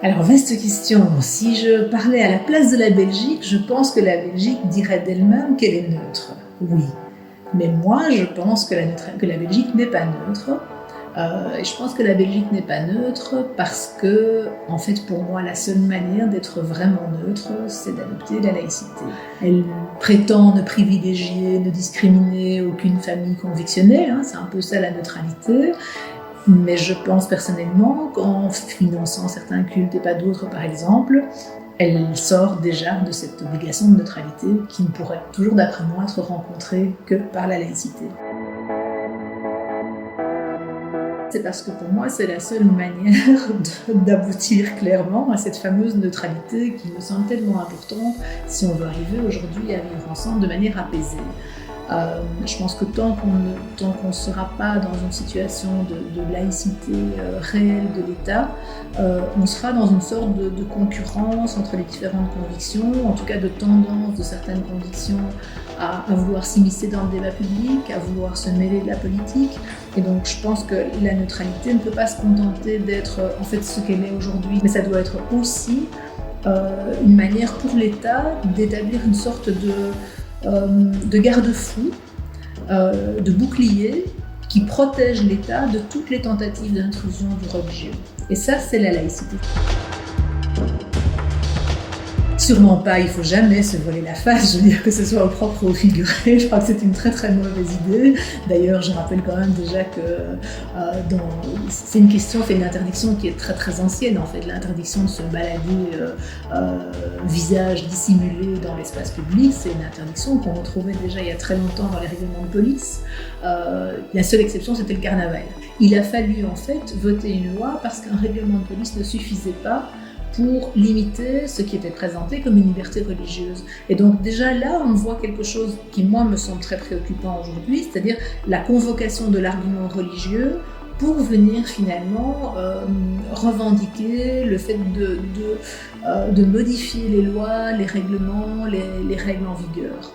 Alors, vaste question. Si je parlais à la place de la Belgique, je pense que la Belgique dirait d'elle-même qu'elle est neutre. Oui. Mais moi, je pense que la Belgique n'est pas neutre. Et je pense que la Belgique n'est pas neutre parce que, en fait, pour moi, la seule manière d'être vraiment neutre, c'est d'adopter la laïcité. Elle prétend ne privilégier, ne discriminer aucune famille convictionnée, c'est un peu ça la neutralité. Mais je pense personnellement qu'en finançant certains cultes et pas d'autres, par exemple, elle sort déjà de cette obligation de neutralité qui ne pourrait toujours, d'après moi, être rencontrée que par la laïcité. C'est parce que pour moi, c'est la seule manière d'aboutir clairement à cette fameuse neutralité qui me semble tellement importante si on veut arriver aujourd'hui à vivre ensemble de manière apaisée. Je pense que tant qu'on ne sera pas dans une situation de laïcité réelle de l'État, on sera dans une sorte de concurrence entre les différentes convictions, en tout cas de tendance de certaines convictions à vouloir s'immiscer dans le débat public, à vouloir se mêler de la politique. Et donc je pense que la neutralité ne peut pas se contenter d'être en fait ce qu'elle est aujourd'hui, mais ça doit être aussi une manière pour l'État d'établir une sorte de garde-fou, de bouclier qui protège l'État de toutes les tentatives d'intrusion du religieux. Et ça, c'est la laïcité. Sûrement pas, il ne faut jamais se voiler la face, je veux dire que ce soit au propre ou au figuré, je crois que c'est une très très mauvaise idée. D'ailleurs, je rappelle quand même déjà que c'est une interdiction qui est très très ancienne en fait, l'interdiction de se balader visage dissimulé dans l'espace public, c'est une interdiction qu'on retrouvait déjà il y a très longtemps dans les règlements de police. La seule exception, c'était le carnaval. Il a fallu en fait voter une loi parce qu'un règlement de police ne suffisait pas pour limiter ce qui était présenté comme une liberté religieuse. Et donc déjà là, on voit quelque chose qui, moi, me semble très préoccupant aujourd'hui, c'est-à-dire la convocation de l'argument religieux pour venir finalement revendiquer le fait de modifier les lois, les règlements, les règles en vigueur.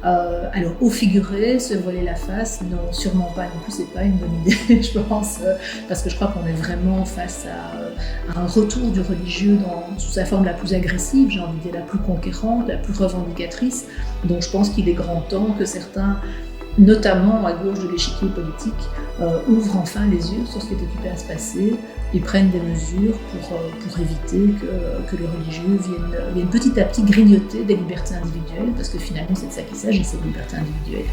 Alors, au figuré, se voiler la face, non, sûrement pas non plus, c'est pas une bonne idée, je pense, parce que je crois qu'on est vraiment face à un retour du religieux sous sa forme la plus agressive, j'ai envie de dire la plus conquérante, la plus revendicatrice. Donc je pense qu'il est grand temps que certains, notamment à gauche de l'échiquier politique, ouvrent enfin les yeux sur ce qui est occupé à se passer et prennent des mesures pour éviter que les religieux viennent petit à petit grignoter des libertés individuelles, parce que finalement c'est de ça qu'il s'agit, c'est de liberté individuelle.